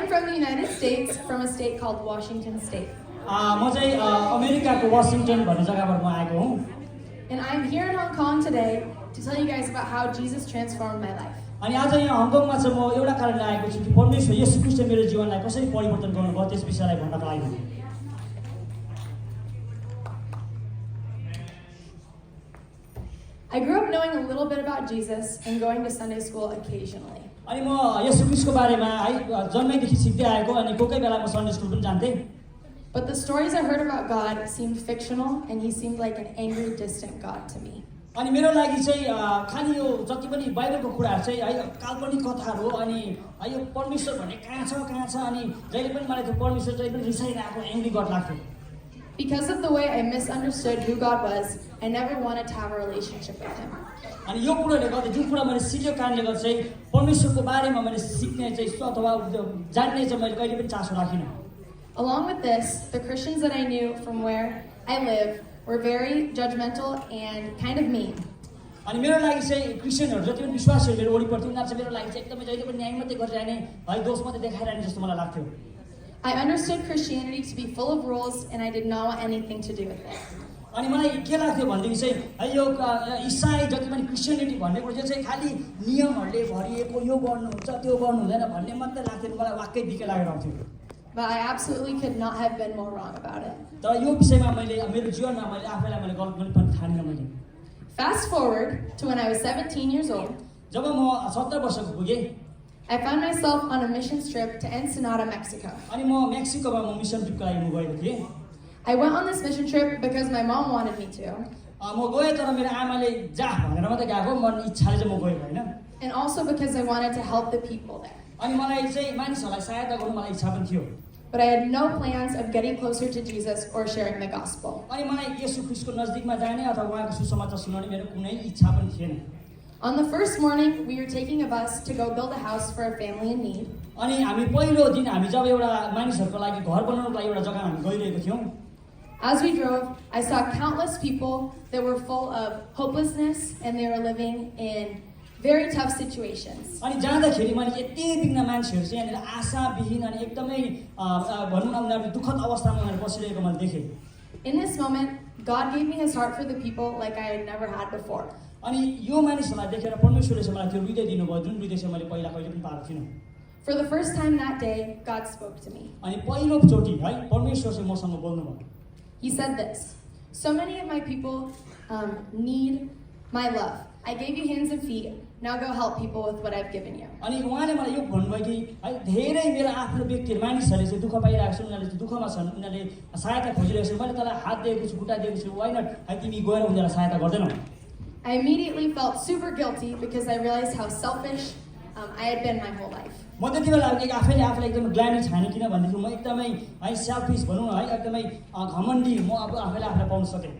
from the United States, from a state called Washington State. म चाहिँ अमेरिकाको Washington भन्ने जग्गाबाट म आएको हुँ And I'm here in Hong Kong today to tell you guys about how Jesus transformed my life. अनि आज यहाँ हङकङमा चाहिँ म एउटा कारणले आएको छु कि परमेश्वर येशू ख्रीष्टले मेरो जीवनलाई कसरी परिवर्तन गर्नुभयो त्यस विषयलाई भन्नको लागि। I grew up knowing a little bit about Jesus and going to Sunday school occasionally. अनि म येशू ख्रीष्टको बारेमा है जन्मैदेखि सिक्दै आएको अनि कोही बेला म सन्डे स्कुल पनि जान्थे। But the stories I heard about God seemed fictional and he seemed like an angry, distant God to me. अनि मेरो लागि चाहिँ खाली यो जति पनि बाइबलको कुराहरू चाहिँ है काल्पनिक कथाहरू हो अनि यो परमेश्वर भन्ने कहाँ छ अनि जहिले पनि मलाई त्यो परमेश्वर जहिले पनि रिसाइरहेको एङ्ग्री गड लाग्थ्यो। Because of the way I misunderstood who God was, I never wanted to have a relationship with him. अनि यो कुराले गर्दा जुन कुरा मैले सिकेको कारणले गर्दा चाहिँ परमेश्वरको बारेमा मैले सिक्ने चाहिँ अथवा जान्ने चाहिँ मैले कहिले पनि चासो राखिनँ। Along with this, the Christians that I knew from where I live were very judgmental and kind of mean. अनि मेरो लागि चाहिँ क्रिस्चियनहरु जति पनि विश्वासीहरु मेरो वरिपरि थियो उनीहरु चाहिँ मेरो लागि चाहिँ एकदमै जहिले पनि न्याय मात्रै गरिरहने है दोष मात्रै देखाइरहने जस्तो मलाई लाग्थ्यो। I understood Christianity to be full of rules and I did not want anything to do with it. अनि मलाई के लाग्थ्यो भनेदेखि चाहिँ है यो ईसाई जति पनि क्रिस्चियनिटी भन्ने कुरा चाहिँ खाली नियमहरुले भरिएको यो गर्नुहुन्छ त्यो गर्नु हुँदैन भन्ने मात्रै लाग्थ्यो मलाई वाक्कै दिकै लागेर आउँथ्यो। But I absolutely could not have been more wrong about it. तर यो विषयमा मैले मेरो जीवनमा मैले आफैलाई मैले गलत पनि ठानिन मैले। Fast forward to when I was 17 years old. जब म 17 वर्षको पुगे I found myself on a missions trip to Ensenada, Mexico. अनि म मेक्सिकोमा म मिसन ट्रिपको लागि म गएको थिएँ। I went on this mission trip because my mom wanted me to. म गएँ तर मेरो आमाले जा भनेर मात्रै गएको मन इच्छाले चाहिँ म गएको हैन। And also because I wanted to help the people there. अनि मलाई चाहिँ मानिसहरूलाई सहायता गर्नु मलाई इच्छा पनि थियो। But I had no plans of getting closer to Jesus or sharing the gospel. अनि मलाई येशू ख्रीष्टको नजदिकमा जाने अथवा उहाँको सुसमाचार सुनाउने मेरो कुनै इच्छा पनि थिएन। On the first morning, we were taking a bus to go build a house for a family in need. अनि हामी पहिलो दिन हामी जब एउटा मानिसहरुको लागि घर बनाउनको लागि एउटा जग्गामा हामी गइरहेको थियौं। As we drove, I saw countless people that were full of hopelessness and they were living in very tough situations. अनि जाँदाखेरि मैले यति बिघ्न मान्छेहरु चाहिँ यहाँनिर आशाविहीन अनि एकदमै भनौं न उनीहरु दुःखद अवस्थामा उनीहरु बसिरहेको मैले देखे। In this moment, God gave me his heart for the people like I had never had before. अनि यो मानिसहरूलाई देखेर परमेश्वरले चाहिँ मलाई त्यो हृदय दिनुभयो जुन हृदय चाहिँ मैले पहिला कहिले पनि पाएको थिइनँ। For the first time that day, God spoke to me. अनि पहिलो चोटी है परमेश्वर चाहिँ मसँग बोल्नुभयो। He said this, so many of my people need my love. I gave you hands and feet. Now go help people with what I've given you. अनि उहाँले मलाई यो भन्नुभयो कि है धेरै मेरो आफ्नो व्यक्तिहरु मानिसहरुले चाहिँ दुःख पाइरहेको छन् उनीहरुले चाहिँ दुःखमा छन् उनीहरुले सहायता खोजिरहेको छन् मैले तँलाई हात दिएको छु खुट्टा दिएको छु व्हाई नट है तिमी गएर उनीहरुलाई सहायता गर्दैनौ। I immediately felt super guilty because I realized how selfish I had been my whole life. म त्यति बेला आफैले आफैलाई एकदमै ग्लानी छाने किन भन्दाखेरि म एकदमै है सेल्फिश भनौं न है एकदमै घमण्डी म अब आफैले आफैलाई पाउन सके।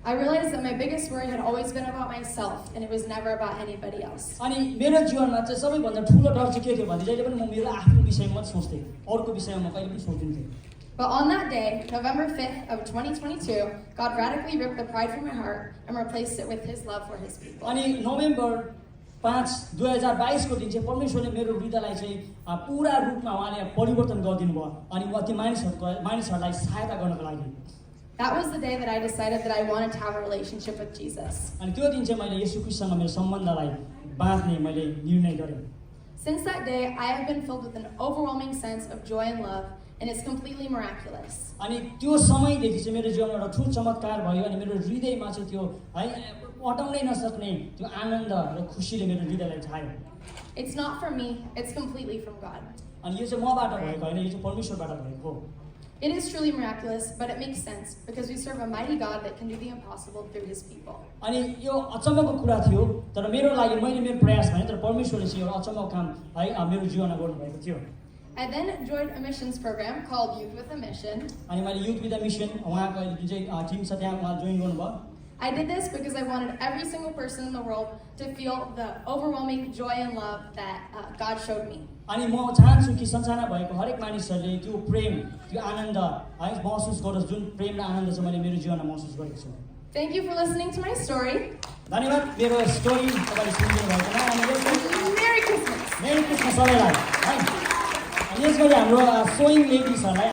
I realized that my biggest worry had always been about myself and it was never about anybody else. अनि मेरो जीवनमा चाहिँ सबैभन्दा ठूलो डर चाहिँ के थियो भने जहिले पनि म मेरो आफ्नो विषयमा मात्र सोच्थे अरूको विषयमा म कहिले पनि सोच्दिनथे। But on that day, November 5th of 2022, God radically ripped the pride from my heart and replaced it with his love for his people. अनि नोभेम्बर 5 2022 को दिन चाहिँ परमेश्वरले मेरो हृदयलाई चाहिँ पूरा रूपमा उहाँले परिवर्तन गरिदिनु भयो अनि म ती मानिसहरूलाई सहायता गर्नको लागि। That was the day that I decided that I wanted to have a relationship with Jesus. अनि त्यो दिन चाहिँ मैले येशू ख्रीष्टसँग मेरो सम्बन्धलाई बाँध्ने मैले निर्णय गरेँ। Since that day, I have been filled with an overwhelming sense of joy and love, and it's completely miraculous. अनि त्यो समयदेखि चाहिँ मेरो जीवनमा एउटा ठूलो चमत्कार भयो अनि मेरो हृदयमा चाहिँ त्यो है अटाउनै नसक्ने त्यो आनन्द र खुशीले मेरो हृदयलाई छायो। It's not from me, it's completely from God. अनि यो चाहिँ मबाट भएको हैन यो चाहिँ परमेश्वरबाट भएको हो। It is truly miraculous, but it makes sense because we serve a mighty God that can do the impossible through his people. अनि यो अचम्मको कुरा थियो तर मेरो लागि मैले मेरो प्रयास भने तर परमेश्वरले चाहिँ एउटा अचम्मको काम है मेरो जीवनमा गर्नु भएको थियो। I then joined a missions program called Youth with a Mission. अनि मैले युथ विथ अ मिशन उहाँको जुन चाहिँ टिम छ त्यहाँ उहाँ जोइन गर्नुभयो। I did this because I wanted every single person in the world to feel the overwhelming joy and love that God showed me. अनि म चाहन्छु कि संसारमा भएको हरेक मानिसहरूले त्यो प्रेम त्यो आनन्द है महसुस गरोस् जुन प्रेम र आनन्द चाहिँ मैले मेरो जीवनमा महसुस गरेको छु। Thank you for listening to my story. धन्यवाद मेरो स्टोरी तपाईले सुनिदिनु भएकोमा अनि Merry Christmas. मेरी क्रिसमस सबैलाई है अनि यस गरी हाम्रो सोइङ लेडिजहरूलाई